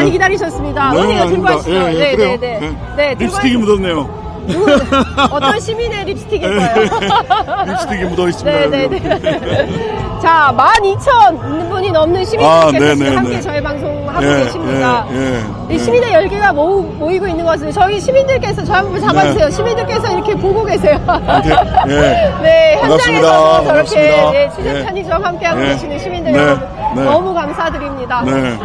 많이 기다리셨습니다. 네, 언니가 들고 아닙니다. 가시죠. 예, 예, 그래요. 네. 네. 네, 들고 립스틱이 묻었네요. 어떤 시민의 립스틱일까요? 네. 립스틱이 묻어 있습니다. 네네네. 자, 12,000분이 넘는 시민들께서 지금 함께 저희 방송하고 계십니다. 이 시민의 열기가 모이고 있는 것을 저희 시민들께서 저 한번 잡아주세요. 시민들께서 이렇게 보고 계세요. 네, 현장에서 저렇게 취재 편의점 함께하고 계시는 시민들 여러분 너무 감사드립니다. 그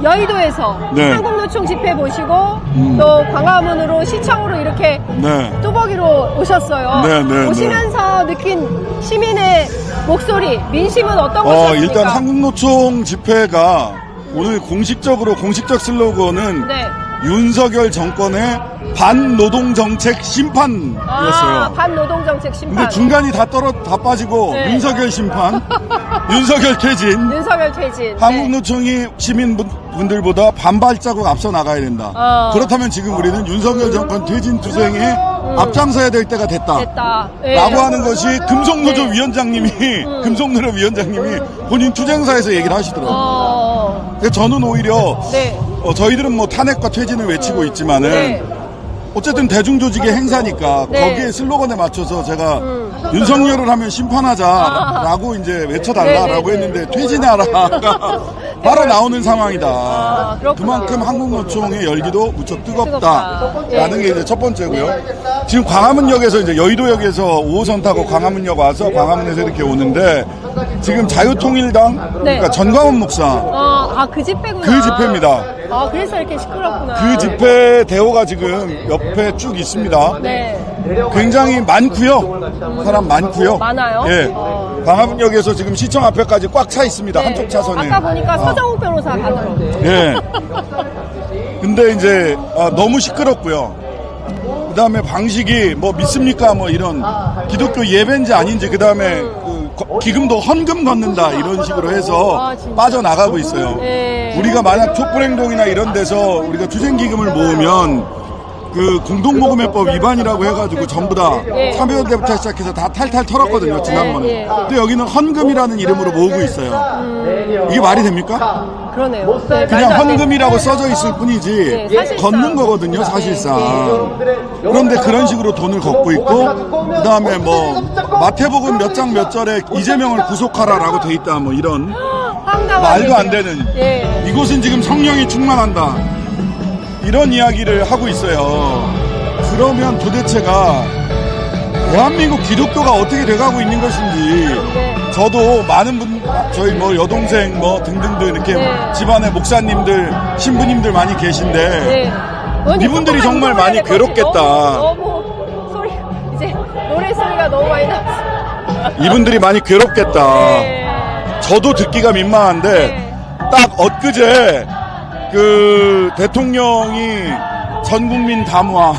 여의도에서 한국노총 집회 보시고 또 광화문으로 시청으로 이렇게 뚜벅이로 오셨어요. 오시면서 느낀 시민의 목소리, 민심은 어떤 것이었습니까? 일단 한국노총 집회가 오늘 공식적 슬로건은 윤석열 정권의 반노동정책 심판이었어요. 반노동정책 심판. 근데 중간이 다 빠지고 윤석열 심판, 윤석열 퇴진. 윤석열 퇴진. 한국노총이 시민분들보다 반발자국 앞서 나가야 된다. 그렇다면 지금 우리는 윤석열 정권 퇴진 투쟁에 앞장서야 될 때가 됐다. 라고 하는 것이 금속노조 위원장님이, 금속노조 위원장님이 본인 투쟁사에서 얘기를 하시더라고요. 그래서 저는 오히려 저희들은 뭐 탄핵과 퇴진을 외치고 있지만은 어쨌든 대중조직의 행사니까 거기에 슬로건에 맞춰서 제가 윤석열을 하면 심판하자라고 이제 외쳐달라라고 했는데 퇴진하라가 바로 나오는 상황이다. 그만큼 한국노총의 열기도 무척 뜨겁다라는 게 이제 첫 번째고요. 지금 광화문역에서 이제 여의도역에서 5호선 타고 광화문역 와서 광화문에서 이렇게 오는데 지금 자유통일당 그러니까 전광훈 목사 그 집회구나. 그 집회입니다. 그래서 이렇게 시끄럽구나. 그 집회 대호가 지금 옆에 쭉 있습니다. 굉장히 많고요. 사람 많고요. 많아요? 예. 광화문역에서 지금 시청 앞에까지 꽉 차 있습니다. 한쪽 차선에. 아까 보니까 서정욱 변호사 가더라고요. 예. 근데 이제 너무 시끄럽고요. 그 다음에 방식이 뭐 믿습니까? 뭐 이런 기독교 예배인지 아닌지 그 다음에 기금도 헌금 넣는다 이런 식으로 해서 빠져나가고 있어요. 우리가 만약 촛불행동이나 이런 데서 우리가 투쟁기금을 모으면 그 공동모금회법 위반이라고 해가지고 전부 다 참여연대부터 시작해서 다 탈탈 털었거든요 지난번에. 근데 여기는 헌금이라는 이름으로 모으고 있어요. 이게 말이 됩니까? 그러네요. 그냥 헌금이라고 써져 있을 뿐이지 걷는 거거든요 사실상. 그런데 그런 식으로 돈을 걷고 있고 그 다음에 뭐 마태복음 몇 장 몇 절에 이재명을 구속하라라고 돼 있다 뭐 이런 말도 안 되는 이곳은 지금 성령이 충만한다 이런 이야기를 하고 있어요. 그러면 도대체가 대한민국 기독교가 어떻게 돼가고 있는 것인지 저도 많은 분 저희 뭐 여동생 뭐 등등등 이렇게 집안에 목사님들 신부님들 많이 계신데 이분들이 정말 많이 괴롭겠다. 너무 소리 이제 노래 소리가 너무 많이 나왔어. 이분들이 많이 괴롭겠다. 저도 듣기가 민망한데 딱 엊그제 그 대통령이 전국민 담화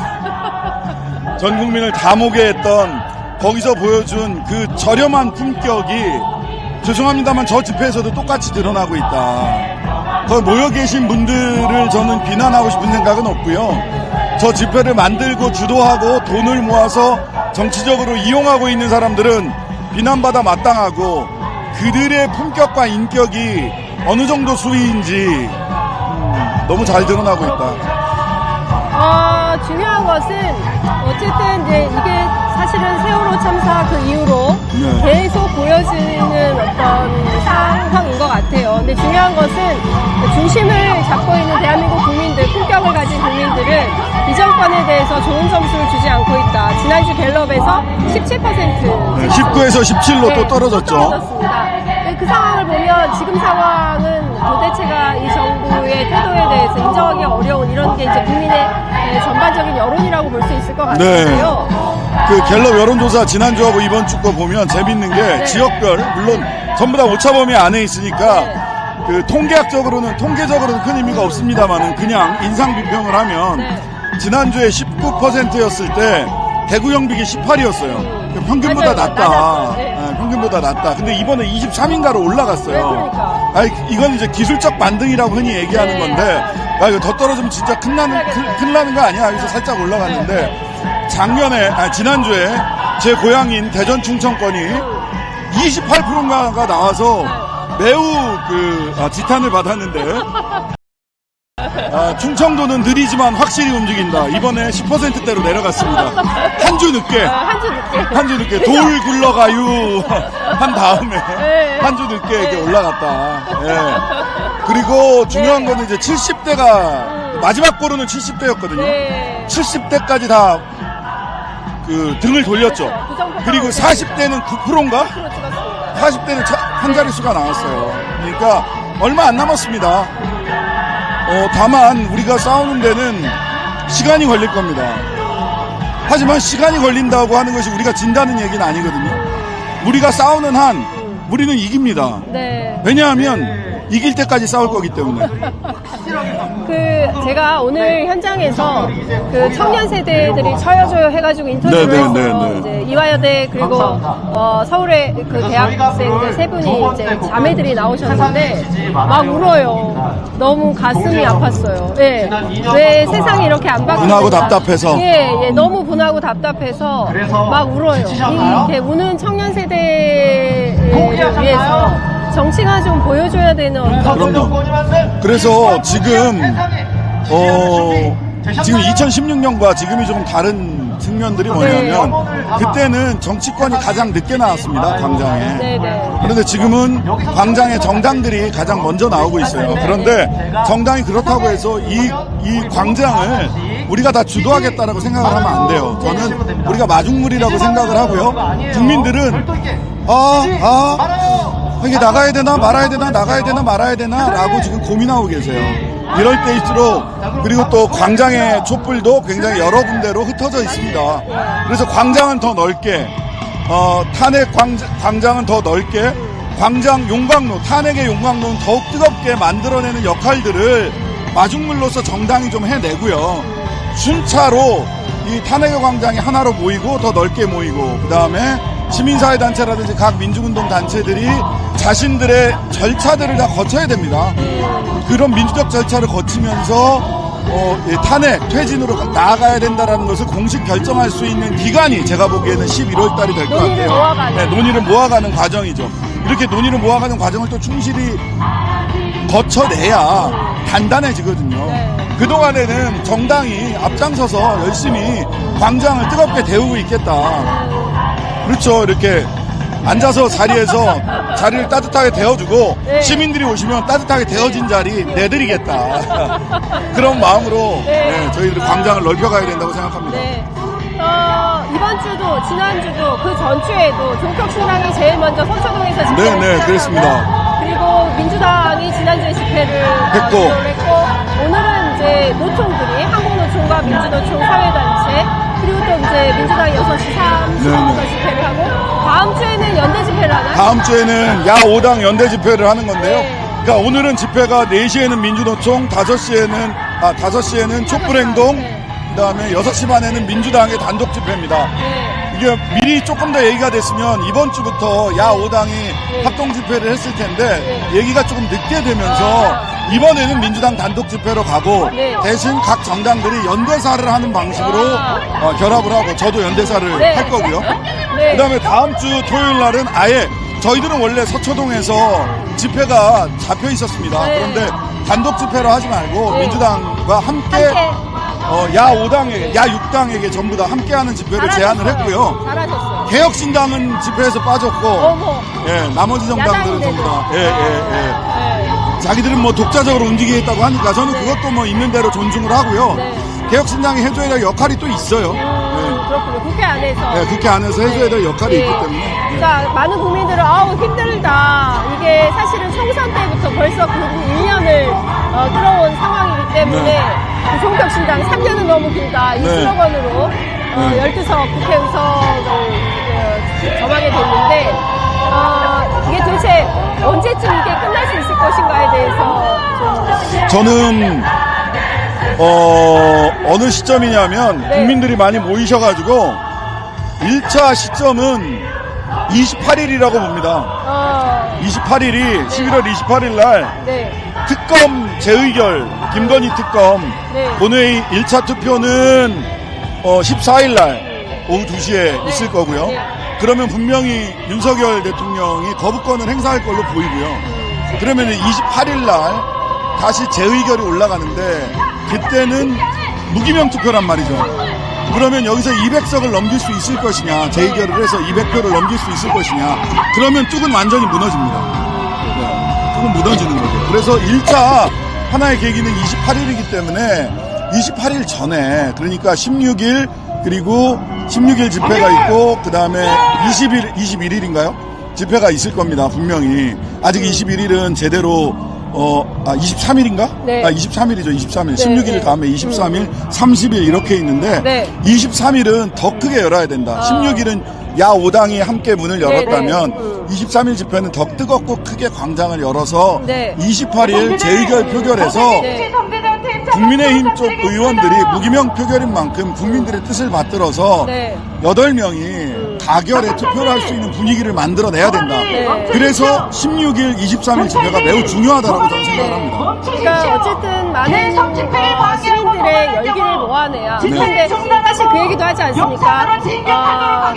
전 국민을 담오게 했던 거기서 보여준 그 저렴한 품격이 죄송합니다만 저 집회에서도 똑같이 드러나고 있다. 거기 모여 계신 분들을 저는 비난하고 싶은 생각은 없고요. 저 집회를 만들고 주도하고 돈을 모아서 정치적으로 이용하고 있는 사람들은 비난받아 마땅하고 그들의 품격과 인격이 어느 정도 수위인지 너무 잘 드러나고 있다. 중요한 것은 어쨌든 이제 이게 사실은 세월호 참사 그 이후로 계속 보여지는 어떤 상황인 것 같아요. 근데 중요한 것은 중심을 잡고 있는 대한민국 국민들, 품격을 가진 국민들은 이 정권에 대해서 좋은 점수를 주지 않고 있다. 지난주 갤럽에서 17%. 19에서 17로 또 떨어졌죠. 떨어졌습니다. 그 상황을 보면 지금 상황은 도대체가 이 정부의 태도에 대해서 인정하기 어려운 이런 게 이제 국민의 전반적인 여론이라고 볼 수 있을 것 같은데요. 그 갤럽 여론조사 지난주하고 이번 주 거 보면 재밌는 게 지역별 물론 전부 다 오차범위 안에 있으니까 그 통계적으로는 큰 의미가 없습니다만은 그냥 인상 비평을 하면 지난주에 19%였을 때 대구 영빅이 18이었어요. 평균보다 낫다. 평균보다 낫다. 근데 이번에 23인가로 올라갔어요. 아니, 이건 이제 기술적 반등이라고 흔히 얘기하는 건데, 이거 더 떨어지면 진짜 큰일 나는 거 아니야? 여기서 살짝 올라갔는데, 지난주에 제 고향인 대전 충청권이 28%인가가 나와서 매우 지탄을 받았는데 충청도는 느리지만 확실히 움직인다. 이번에 10%대로 내려갔습니다. 한 주 늦게. 한 주 늦게. 돌 굴러가유 한 다음에 한 주 늦게 이렇게 올라갔다. 예. 그리고 중요한 거는 이제 70대가 마지막 고르는 70대였거든요. 70대까지 다 등을 돌렸죠. 그리고 40대는 9%인가? 40대는 한 자릿수가 나왔어요. 그러니까 얼마 안 남았습니다. 다만 우리가 싸우는 데는 시간이 걸릴 겁니다. 하지만 시간이 걸린다고 하는 것이 우리가 진다는 얘기는 아니거든요. 우리가 싸우는 한 우리는 이깁니다. 네. 왜냐하면 이길 때까지 싸울 거기 때문에. 제가 오늘 현장에서 청년 세대들이 쳐여줘요 해가지고 인터뷰를 했어요. 이제 이화여대 그리고 서울의 대학생들 세 분이 이제 자매들이 나오셨는데 막 울어요. 너무 가슴이 아팠어요. 예. 왜 세상이 이렇게 안 바뀌는가? 분하고 답답해서. 예, 너무 분하고 답답해서 막 울어요. 이렇게 우는 청년 세대를 위해서. 정치가 좀 보여줘야 되는 그럼요. 그래서 지금 2016년과 지금이 좀 다른 측면들이 뭐냐면 그때는 정치권이 가장 늦게 나왔습니다. 광장에. 그런데 지금은 광장에 정당들이 가장 먼저 나오고 있어요. 그런데 정당이 그렇다고 해서 이 광장을 우리가 다 주도하겠다라고 생각을 하면 안 돼요. 저는 우리가 마중물이라고 생각을 하고요. 국민들은 이게 나가야 되나 말아야 되나 나가야 되나 말아야 되나 라고 지금 고민하고 계세요. 이럴 때일수록 그리고 또 광장의 촛불도 굉장히 여러 군데로 흩어져 있습니다. 그래서 광장은 더 넓게 탄핵 광장은 더 넓게 광장 용광로 탄핵의 용광로는 더욱 뜨겁게 만들어내는 역할들을 마중물로서 정당이 좀 해내고요. 순차로 이 탄핵의 광장이 하나로 모이고 더 넓게 모이고 그 다음에 시민사회단체라든지 각 민주운동 단체들이 자신들의 절차들을 다 거쳐야 됩니다. 그런 민주적 절차를 거치면서 탄핵, 퇴진으로 나아가야 된다는 것을 공식 결정할 수 있는 기간이 제가 보기에는 11월 달이 될 것 같아요. 네, 논의를 모아가는 과정이죠. 이렇게 논의를 모아가는 과정을 또 충실히 거쳐내야 단단해지거든요. 그동안에는 정당이 앞장서서 열심히 광장을 뜨겁게 데우고 있겠다. 그렇죠. 이렇게 앉아서 자리를 따뜻하게 데워주고 시민들이 오시면 따뜻하게 데워진 자리 내드리겠다. 그런 마음으로 저희들이 광장을 넓혀가야 된다고 생각합니다. 이번 주도 지난주도 그 전주에도 종혁신당이 제일 먼저 서초동에서 집회를 네, 그렇습니다. 그리고 민주당이 지난주에 집회를 했고 오늘은 이제 노총들이 한국노총과 민주노총 사회단체 그리고 또 이제 민주당이 6시 30분부터 집회를 하고 다음 주에는 연대 집회를 하나요? 다음 주에는 야 5당 연대 집회를 하는 건데요. 그러니까 오늘은 집회가 4시에는 민주노총, 5시에는 촛불행동, 그다음에 6시 반에는 민주당의 단독 집회입니다. 이게 미리 조금 더 얘기가 됐으면 이번 주부터 야 5당이 합동 집회를 했을 텐데 얘기가 조금 늦게 되면서 이번에는 민주당 단독 집회로 가고 대신 각 정당들이 연대사를 하는 방식으로 결합을 하고 저도 연대사를 할 거고요. 그다음에 다음 주 토요일 날은 아예 저희들은 원래 서초동에서 집회가 잡혀 있었습니다. 그런데 단독 집회로 하지 말고 민주당과 함께 야 5당에게, 야 6당에게 전부 다 함께하는 집회를 제안을 했고요. 잘하셨어요. 개혁신당은 집회에서 빠졌고, 나머지 정당들은 전부 다, 자기들은 뭐 독자적으로 움직이겠다고 하니까 저는 그것도 뭐 있는 대로 존중을 하고요. 개혁신당이 해줘야 될 역할이 또 있어요. 그렇군요. 국회 안에서. 국회 안에서 해줘야 될 역할이 있기 때문에. 자, 많은 국민들은 힘들다. 이게 사실은 총선 때부터 벌써 그 1년을 끌어온 상황이기 때문에 종혁신당 3년은 너무 길다. 이 슬로건으로 12석 국회 의석을 점하게 됐는데 이게 도대체 언제쯤 이게 끝날 수 있을 것인가에 대해서 좀 저는 어느 시점이냐면 국민들이 많이 모이셔가지고 1차 시점은 28일이라고 봅니다. 28일이 11월 28일 날 특검 재의결 김건희 특검 본회의 1차 투표는 14일 날 오후 2시에 있을 거고요. 그러면 분명히 윤석열 대통령이 거부권을 행사할 걸로 보이고요. 그러면 28일 날 다시 재의결이 올라가는데 그때는 무기명 투표란 말이죠. 그러면 여기서 200석을 넘길 수 있을 것이냐, 재의결을 해서 200표를 넘길 수 있을 것이냐, 그러면 뚝은 완전히 무너집니다. 뚝은 무너지는 거죠. 그래서 1차 하나의 계기는 28일이기 때문에 28일 전에, 그러니까 16일, 그리고 16일 집회가 있고, 그 다음에 21일인가요? 집회가 있을 겁니다, 분명히. 아직 21일은 제대로 23일인가? 네. 23일이죠, 23일. 네, 16일 네. 다음에 23일, 30일 이렇게 있는데, 네. 23일은 더 크게 열어야 된다. 16일은 야 5당이 함께 문을 열었다면, 네, 네. 23일 집회는 더 뜨겁고 크게 광장을 열어서, 네. 28일 재의결 표결해서, 네. 국민의힘 쪽 의원들이 무기명 표결인 만큼 국민들의 뜻을 받들어서, 네. 8명이 가결에 투표를 할 수 있는 분위기를 만들어내야 된다. 네. 그래서 16일, 23일 집회가 매우 중요하다고 저는 생각을 합니다. 그러니까 어쨌든 많은 시민들의 열기를 모아내야. 네. 그런데 사실 그 얘기도 하지 않습니까?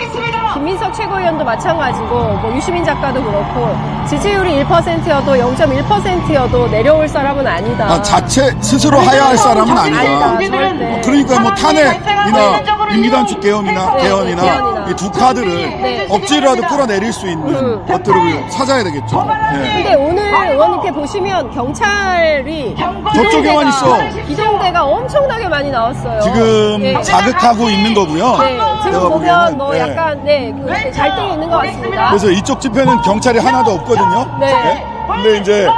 김민석 최고위원도 마찬가지고, 뭐 유시민 작가도 그렇고, 지지율이 1%여도 0.1%여도 내려올 사람은 아니다. 자체 스스로 하야할 사람은 아니다. 절대. 그러니까 뭐 탄핵이나 임기단축 개헌이나 이 두 카드를 네. 억지로라도 끌어내릴 수 있는 것들을 찾아야 되겠죠. 네. 근데 오늘 의원님께 보시면 경찰이 저쪽에만 있어. 기동대가 엄청나게 많이 나왔어요. 지금 네. 자극하고 있는 거고요. 네, 지금 내가 보면 보기에는, 뭐 네. 약간 그 갈등이 있는 것 같습니다. 그래서 이쪽 집회는 경찰이 하나도 없거든요. 네. 근데 이제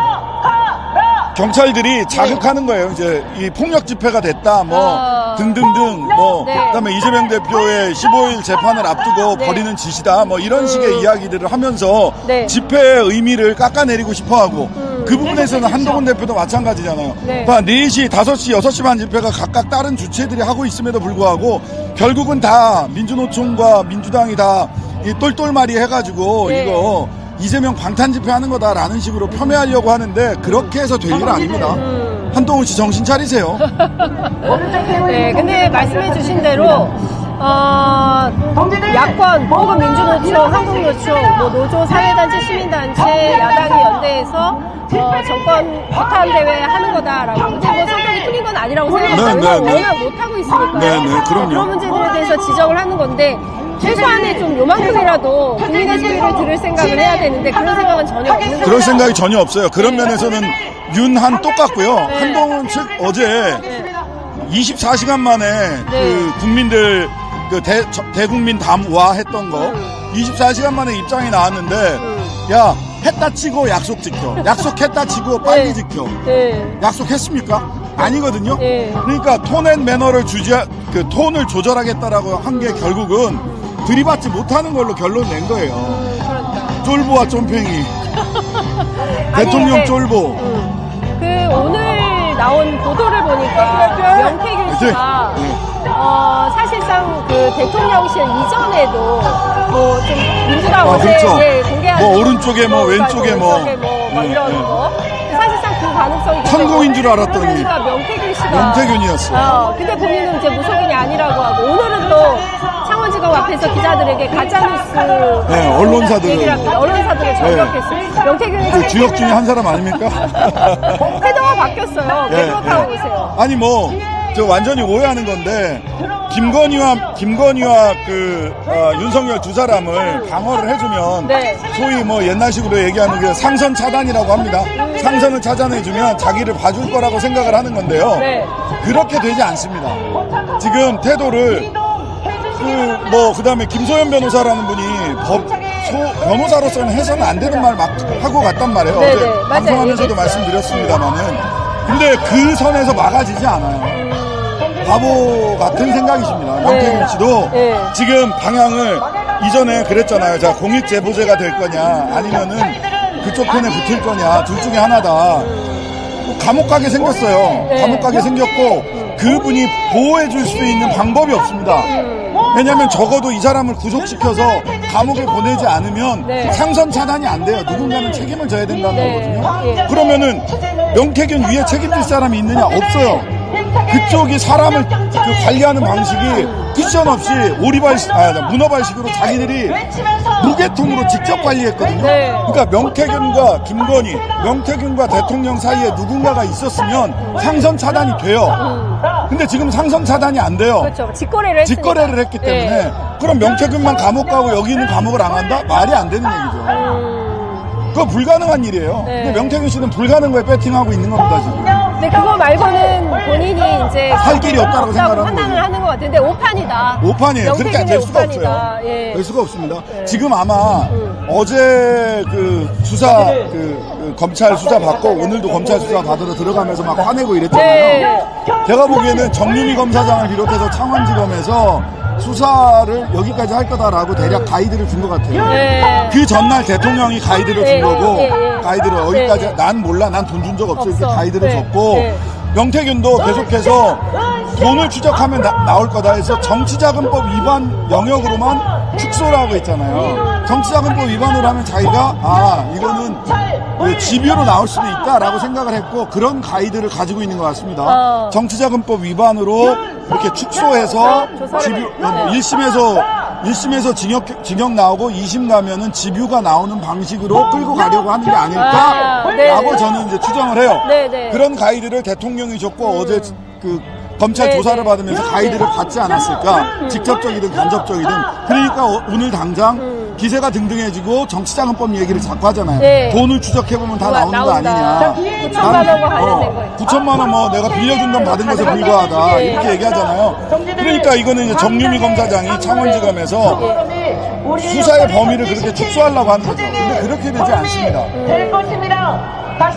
경찰들이 자극하는 거예요. 이제 이 폭력 집회가 됐다, 뭐 등등등, 뭐 네. 그다음에 이재명 대표의 15일 재판을 앞두고 네. 벌이는 짓이다, 뭐 이런 식의 이야기들을 하면서 네. 집회의 의미를 깎아내리고 싶어하고 그 부분에서는 한동훈 대표도 마찬가지잖아요. 네. 그러니까 4시, 5시, 6시 반 집회가 각각 다른 주체들이 하고 있음에도 불구하고 결국은 다 민주노총과 민주당이 다 이 똘똘마리 해가지고 네. 이거 이재명 방탄 집회 하는 거다라는 식으로 폄훼하려고 하는데 그렇게 해서 될 일 아닙니다. 한동훈 씨 정신 차리세요. 네, 근데 말씀해 주신 대로 야권 혹은 민주노총, 한국노총, 뭐 노조, 사회단체, 시민단체, 야당이 연대해서 정권 규탄 대회 하는 거다라고. 근데 뭐 성격이 틀린 건 아니라고 생각합니다. 네, 네, 네. 워낙 못하고 있으니까요. 네, 네, 그럼요. 그런 문제들에 대해서 지적을 하는 건데 최소한의 좀 요만큼이라도 국민의 소리를 들을 생각을 해야 되는데 그런 생각은 전혀 없는 거예요. 그럴 생각이 전혀 없어요. 그런 면에서는 윤한 똑같고요. 네. 한동훈 측 어제 24시간 만에 그 국민들 그 대국민 담화 했던 거 24시간 만에 입장이 나왔는데 야 했다 치고 약속 지켜. 약속했다 치고 빨리 네. 지켜. 네. 약속했습니까? 아니거든요. 네. 그러니까 톤앤 매너를 그 톤을 조절하겠다라고 한 게 결국은 들이받지 못하는 걸로 결론 낸 거예요. 그러니까. 쫄보와 쫌팽이. 대통령 근데, 쫄보. 그 오늘 나온 보도를 보니까 명태균 씨가 사실상 그 대통령실 이전에도 뭐 좀 민주당 어제 그렇죠. 공개한 뭐 오른쪽에 뭐 왼쪽에 뭐. 뭐 이런 거 사실상 그 가능성이 천공인 줄 알았더니 그러니까 명태균 씨가 명태균이었어. 근데 본인은 이제 무속인이 아니라고 하고 오늘은 또 창원지검 앞에서 기자들에게 가짜뉴스 네, 언론사들을. 얘기를 합니다. 언론사들을 저격했어요. 명태균이 그 주역 중에 한 사람 아닙니까? 태도가 바뀌었어요. 왜 예, 그렇다고 예. 보세요? 아니 뭐 저 완전히 오해하는 건데 김건희와 그 윤석열 두 사람을 방어를 해주면 네. 소위 뭐 옛날식으로 얘기하는 게 상선 차단이라고 합니다. 상선을 차단해주면 자기를 봐줄 거라고 생각을 하는 건데요. 네. 그렇게 되지 않습니다. 지금 태도를 그다음에 김소연 변호사라는 분이 변호사로서는 해서는 안 되는 말 막 하고 갔단 말이에요. 네, 어제 네. 맞아요. 방송하면서도 얘기했어요. 말씀드렸습니다만은 근데 그 선에서 막아지지 않아요. 바보 같은 생각이십니다. 명태균 씨도 네. 지금 방향을 이전에 그랬잖아요. 자, 공익 제보자가 될 거냐 아니면은 그쪽 편에 붙을 거냐 둘 중에 하나다. 뭐 감옥 가게 생겼어요. 네. 감옥 가게 생겼고 그분이 보호해 줄 수 있는 방법이 없습니다. 왜냐하면 적어도 이 사람을 구속시켜서 감옥에 보내지 않으면 네. 상선 차단이 안 돼요. 누군가는 책임을 져야 된다는 네. 거거든요. 예. 그러면은 명태균 위에 책임질 사람이 있느냐? 없어요. 그쪽이 사람을 그 관리하는 방식이 쿠션 없이 문어발식으로 자기들이 무계통으로 직접 관리했거든요. 네. 그러니까 명태균과 김건희, 명태균과 대통령 사이에 누군가가 있었으면 상선 차단이 돼요. 근데 지금 상선 차단이 안 돼요. 그렇죠. 직거래를 했으니까. 직거래를 했기 때문에 네. 그럼 명태균만 감옥 가고 여기 있는 감옥을 안 간다? 말이 안 되는 얘기죠. 그거 불가능한 일이에요. 네. 근데 명태균 씨는 불가능한 거에 배팅하고 있는 겁니다, 지금. 근데 그거 말고는 본인이 이제 할 길이 없다고 생각하는 판단을 거죠. 하는 것 같은데 오판이다. 오판이에요. 그렇게 될 수가 오판이다. 없어요. 예. 될 수가 없습니다. 지금 아마 어제 그 수사, 그 검찰 수사 받고 오늘도 검찰 수사 받으러 들어가면서 막 화내고 이랬잖아요. 네. 제가 보기에는 정유미 검사장을 비롯해서 창원지검에서 수사를 여기까지 할 거다라고 대략 가이드를 준 것 같아요. 네. 그 전날 대통령이 가이드를 준 네, 거고, 네, 네. 가이드를 어디까지, 네. 난 몰라, 난 돈 준 적 없어, 이렇게 없어. 가이드를 네, 줬고, 네. 명태균도 계속해서 돈을 추적하면 나올 거다 해서 정치자금법 위반 영역으로만 축소를 하고 있잖아요. 정치자금법 위반으로 하면 자기가, 이거는 그 집유로 나올 수도 있다라고 생각을 했고, 그런 가이드를 가지고 있는 것 같습니다. 정치자금법 위반으로 이렇게 축소해서 집유, 1심에서 징역 나오고 2심 가면은 집유가 나오는 방식으로 끌고 가려고 하는 게 아닐까라고 네. 저는 이제 추정을 해요. 네, 네. 그런 가이드를 대통령이 줬고 어제 그 검찰 네, 조사를 네. 받으면서 가이드를 받지 않았을까? 직접적이든 간접적이든. 그러니까 오늘 당장 기세가 등등해지고 정치자금법 얘기를 자꾸 하잖아요. 네. 돈을 추적해보면 다 나오는 거 나온다. 아니냐. 9천만 원과 관련된 거예요. 9천만 원 뭐 내가 빌려준 돈 받은 것에 불과하다. 네. 이렇게 얘기하잖아요. 그러니까 이거는 이제 정유미 검사장이 창원지검에서 수사의 범위를 그렇게 축소하려고 하는 거죠. 근데 그렇게 되지 않습니다.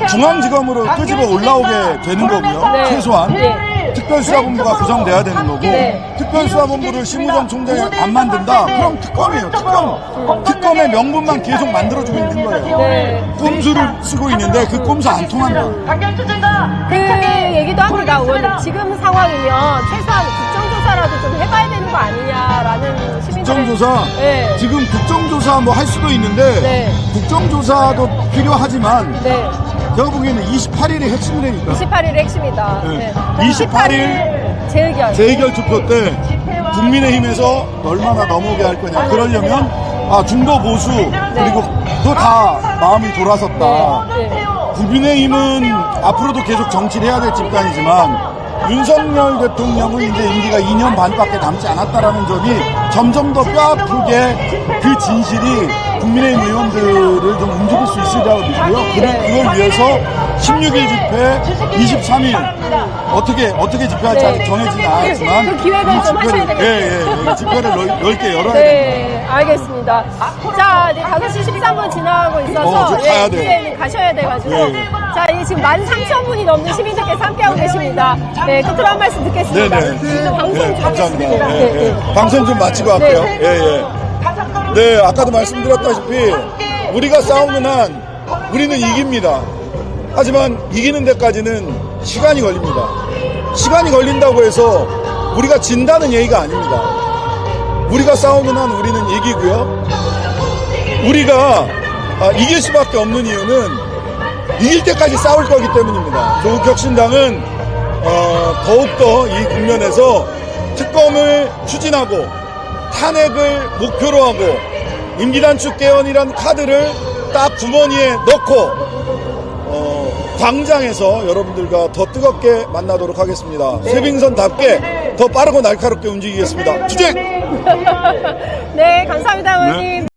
중앙지검으로 끄집어 올라오게 되는 거고요. 네. 최소한. 네. 특별수사본부가 구성돼야 되는 거고, 네. 특별수사본부를 심우정 총장이 안 만든다? 그럼 특검이에요, 특검. 특검의 명분만 계속 만들어주고 있는 거예요. 네. 꼼수를 쓰고 있는데 그 꼼수 안 통한다. 그 얘기도 합니다, 의원님. 지금 상황이면 최소한 국정조사라도 좀 해봐야 되는 거 아니냐라는 시민들의. 국정조사, 네. 지금 국정조사 뭐 할 수도 있는데, 네. 국정조사도 필요하지만, 네. 제가 보기에는 28일이 핵심이라니까. 28일이 핵심이다. 네. 네. 28일 재의결. 재의결 투표 때 국민의힘에서 얼마나 넘어오게 할 거냐. 그러려면 중도 보수 그리고 또 다 마음이 돌아섰다. 네. 국민의힘은 앞으로도 계속 정치를 해야 될 집단이지만 윤석열 대통령은 이제 임기가 2년 반밖에 남지 않았다라는 점이 점점 더 뼈아프게 그 진실이 국민의힘 의원들을 좀 움직일 수 있으리라고 믿고요. 그걸 위해서 16일 집회, 23일 어떻게 집회할지 아직 정해지진 않았지만 그 기획을 좀 하셔야 되겠네요. 집회를 넓게 열어야 됩니다. 네, 알겠습니다. 자, 이제 5시 13분 지나가고 있어서 이제 가야 돼요. 이제 가셔야 돼가지고 예. 자, 이제 지금 13,000분이 넘는 시민들께서 함께하고 계십니다. 네, 끝으로 한 말씀 듣겠습니다. 방송 좀 감사합니다. 하겠습니다. 네, 네. 방송 좀 마치고 할게요. 네. 네, 아까도 말씀드렸다시피 우리가 싸우는 한 우리는 이깁니다. 하지만 이기는 데까지는 시간이 걸립니다. 시간이 걸린다고 해서 우리가 진다는 얘기가 아닙니다. 우리가 싸우는 한 우리는 이기고요. 우리가 이길 수밖에 없는 이유는 이길 때까지 싸울 거기 때문입니다. 조국혁신당은 더욱더 이 국면에서 특검을 추진하고 탄핵을 목표로 하고 임기단축 개헌이란 카드를 딱 주머니에 넣고 광장에서 여러분들과 더 뜨겁게 만나도록 하겠습니다. 쇠빙선답게 더 빠르고 날카롭게 움직이겠습니다. 주제! 네, 감사합니다, 의원님.